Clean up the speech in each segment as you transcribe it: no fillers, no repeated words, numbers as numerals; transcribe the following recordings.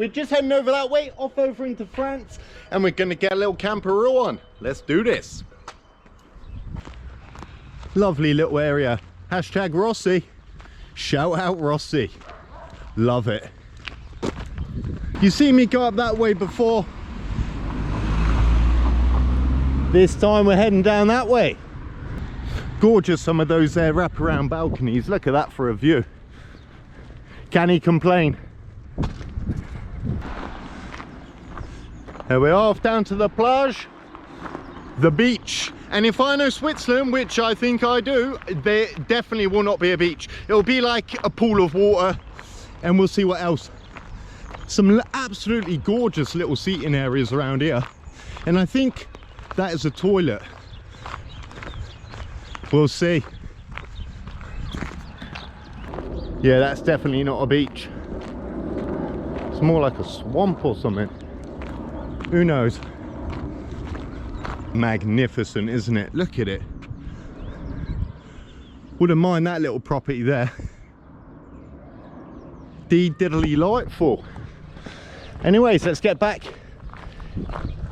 we're just heading over that way, off over into France, and we're gonna get a little camperoo on. Let's do this. Lovely little area. Hashtag Rossi. Shout out Rossi. Love it. You see me go up that way before. This time we're heading down that way. Gorgeous, some of those wraparound balconies. Look at that for a view. Can he complain? Here we are, off down to the plage, the beach. And if I know Switzerland, which I think I do, there definitely will not be a beach. It'll be like a pool of water, and we'll see what else. Some absolutely gorgeous little seating areas around here. And I think that is a toilet. We'll see. Yeah, that's definitely not a beach. It's more like a swamp or something. Who knows? Magnificent, isn't it? Look at it. Wouldn't mind that little property there. Diddly delightful. Anyways, let's get back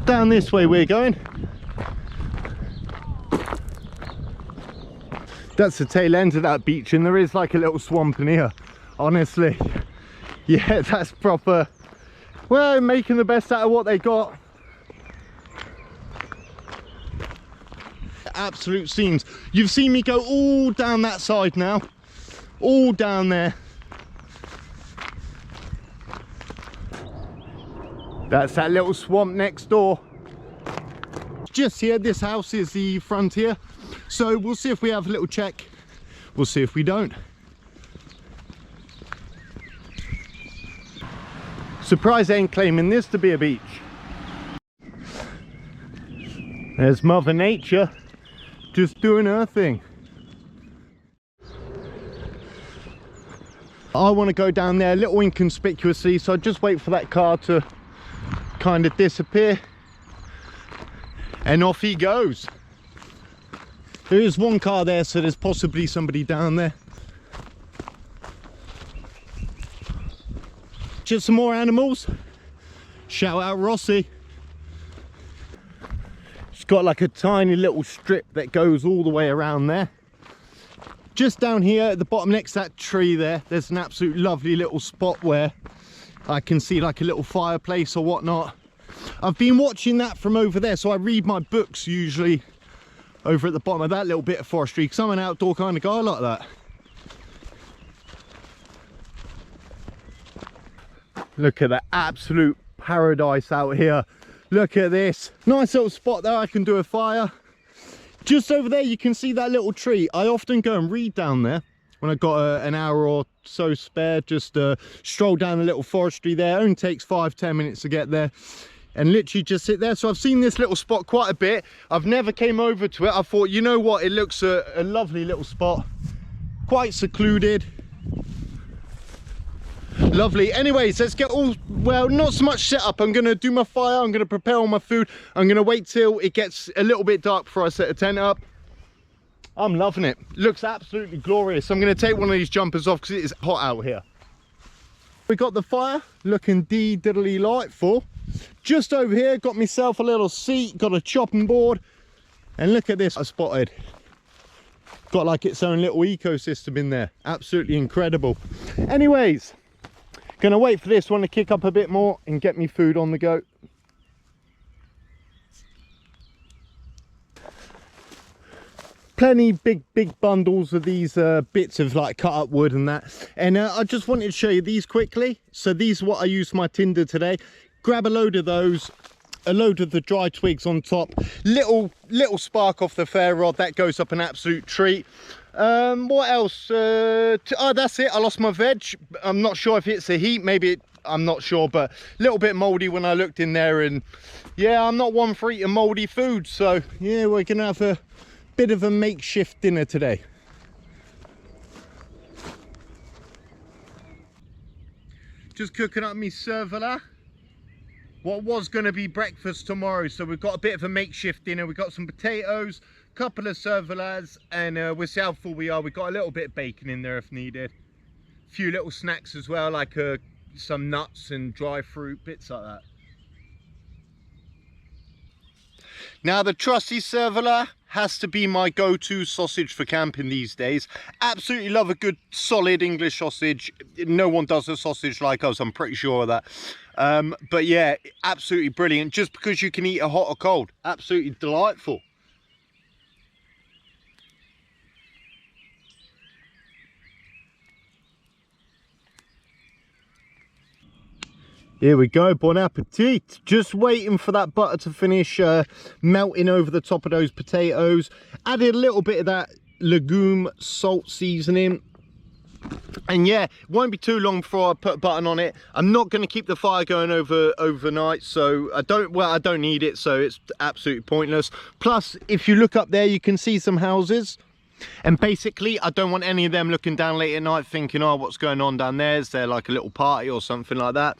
down this way we're going. That's the tail end of that beach, and there is like a little swamp in here. Honestly, yeah, that's proper. Well, making the best out of what they got. Absolute scenes. You've seen me go all down that side now, all down there. That's that little swamp next door. Just here, this house is the frontier. So we'll see if we have a little check. We'll see if we don't. Surprised they ain't claiming this to be a beach. There's Mother Nature just doing her thing. I want to go down there a little inconspicuously, so I just wait for that car to kind of disappear, and off he goes. There is one car there, so there's possibly somebody down there. Just some more animals. Shout out Rossi. It's got like a tiny little strip that goes all the way around there. Just down here at the bottom next to that tree there, there's an absolute lovely little spot where I can see like a little fireplace or whatnot. I've been watching that from over there, so I read my books usually over at the bottom of that little bit of forestry, because I'm an outdoor kind of guy like that. Look at that absolute paradise out here. Look at this nice little spot there. I can do a fire. Just over there you can see that little tree. I often go and read down there when I've got an hour or so spare. Just stroll down a little forestry there. It only takes 5-10 minutes to get there, and literally just sit there. So I've seen this little spot quite a bit. I've never came over to it. I thought, you know what, it looks a lovely little spot, quite secluded, lovely. Anyways, let's get all, well, not so much set up. I'm gonna do my fire, I'm gonna prepare all my food, I'm gonna wait till it gets a little bit dark before I set the tent up. I'm loving it. Looks absolutely glorious. I'm gonna take one of these jumpers off because it is hot out here. We got the fire looking diddly delightful. Just over here, got myself a little seat, got a chopping board, and look at this I spotted. Got like its own little ecosystem in there. Absolutely incredible. Anyways, gonna wait for this one to kick up a bit more and get me food on the go. Plenty big bundles of these bits of like cut up wood and that, and I just wanted to show you these quickly. So these are what I used for my tinder today. Grab a load of those, a load of the dry twigs on top, little spark off the fair rod, that goes up an absolute treat. What else? Oh, that's it. I lost my veg. I'm not sure if it's the heat, maybe I'm not sure, but a little bit moldy when I looked in there. And yeah, I'm not one for eating moldy food, so yeah, we're gonna have a bit of a makeshift dinner today. Just cooking up me cervelat, what was going to be breakfast tomorrow. So we've got a bit of a makeshift dinner. We've got some potatoes, a couple of cervelats, and we'll see how full we are. We've got a little bit of bacon in there if needed, a few little snacks as well, like a some nuts and dry fruit, bits like that. Now the trusty cervelat has to be my go-to sausage for camping these days. Absolutely love a good solid English sausage. No one does a sausage like us, I'm pretty sure of that. But yeah, absolutely brilliant, just because you can eat it hot or cold. Absolutely delightful. Here we go, bon appetit. Just waiting for that butter to finish melting over the top of those potatoes. Added a little bit of that legume salt seasoning. And yeah, it won't be too long before I put a button on it. I'm not going to keep the fire going overnight, so I don't need it, so it's absolutely pointless. Plus, if you look up there, you can see some houses. And basically, I don't want any of them looking down late at night thinking, oh, what's going on down there? Is there like a little party or something like that?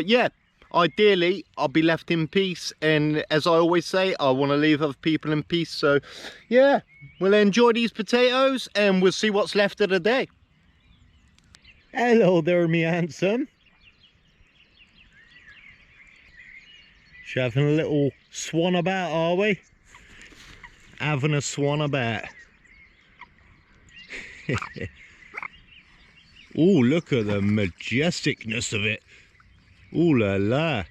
Yeah, ideally, I'll be left in peace. And as I always say, I want to leave other people in peace. So, yeah, we'll enjoy these potatoes and we'll see what's left of the day. Hello there, me handsome. Just having a little swan about, are we? Having a swan about. Oh, look at the majesticness of it. Ooh la la.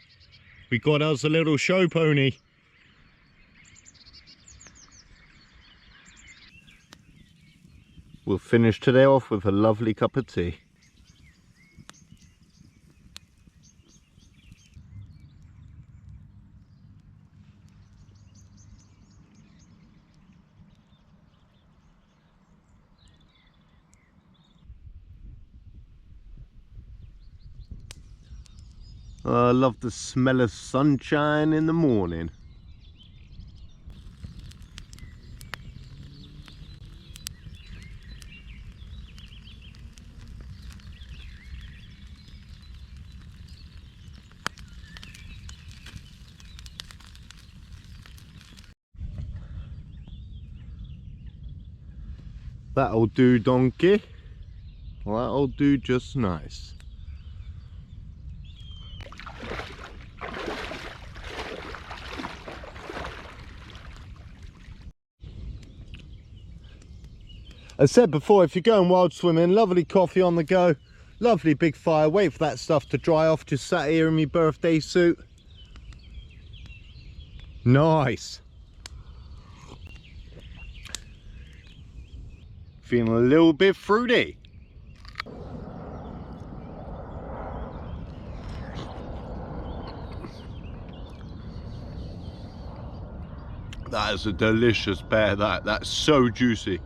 We got us a little show pony. We'll finish today off with a lovely cup of tea. I love the smell of sunshine in the morning. That'll do, donkey. That'll do just nice. As said before, if you're going wild swimming, lovely coffee on the go, lovely big fire, wait for that stuff to dry off, just sat here in my birthday suit. Nice. Feeling a little bit fruity. That is a delicious pear, that's so juicy.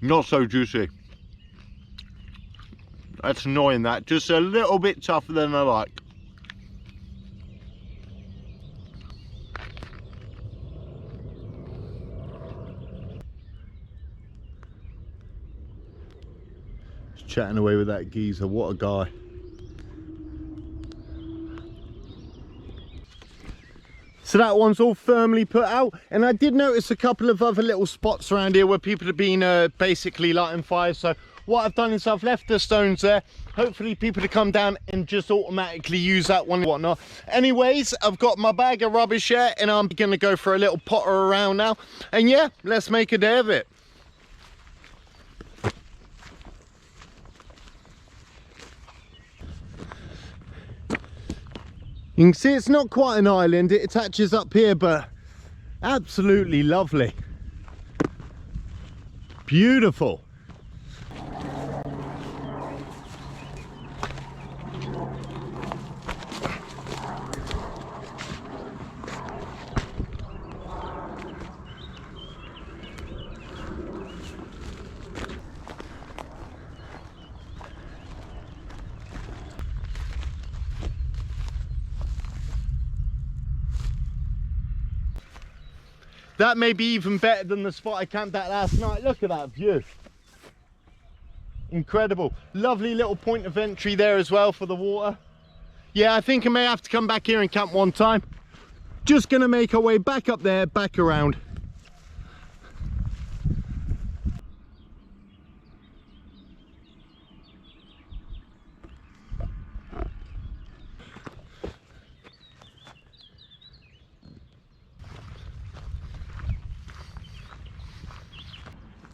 Not so juicy. That's annoying, that. Just a little bit tougher than I like. Just chatting away with that geezer, what a guy. So that one's all firmly put out, and I did notice a couple of other little spots around here where people have been basically lighting fires. So what I've done is I've left the stones there, hopefully people to come down and just automatically use that one and whatnot. Anyways, I've got my bag of rubbish here and I'm gonna go for a little potter around now, and yeah, let's make a day of it. You can see it's not quite an island, it attaches up here, but absolutely lovely. Beautiful. That may be even better than the spot I camped at last night. Look at that view. Incredible. Lovely little point of entry there as well for the water. Yeah, I think I may have to come back here and camp one time. Just gonna make our way back up there, back around.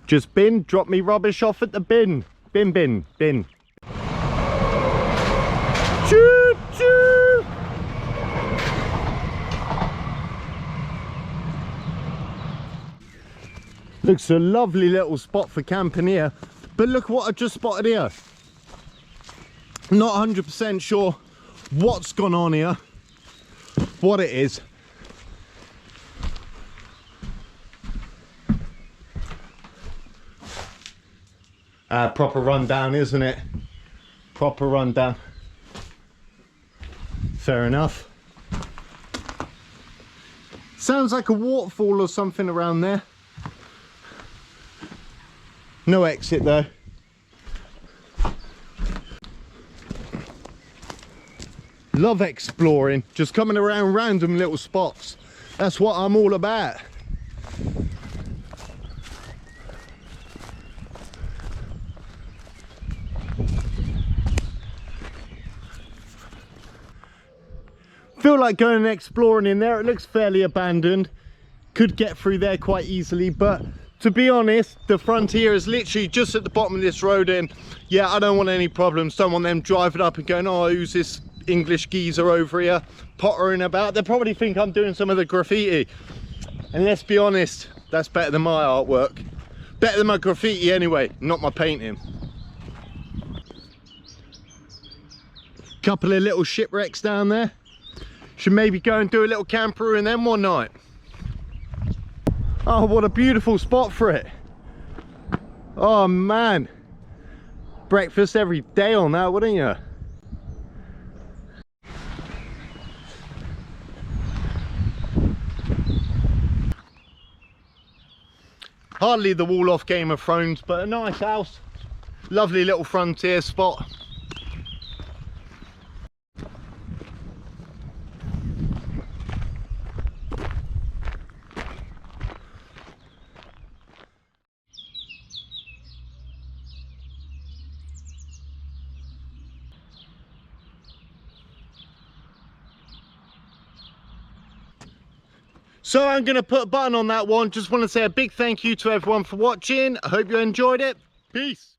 Just drop me rubbish off at the bin. Bin. Choo choo! Looks a lovely little spot for camping here. But look what I just spotted here. Not 100% sure what's gone on here. What it is. Proper rundown, isn't it? Proper rundown. Fair enough. Sounds like a waterfall or something around there. No exit though. Love exploring, just coming around random little spots. That's what I'm all about. Feel like going and exploring in there. It looks fairly abandoned. Could get through there quite easily, but to be honest, the frontier is literally just at the bottom of this road, and yeah, I don't want any problems. Don't want them driving up and going, oh, who's this English geezer over here pottering about? They probably think I'm doing some of the graffiti, and let's be honest, that's better than my artwork. Better than my graffiti anyway, not my painting. Couple of little shipwrecks down there. Should maybe go and do a little camper in them one night. Oh, what a beautiful spot for it. Oh man, breakfast every day on that, wouldn't you? Hardly the wall off Game of Thrones, but a nice house. Lovely little frontier spot. So I'm going to put a button on that one. Just want to say a big thank you to everyone for watching. I hope you enjoyed it. Peace.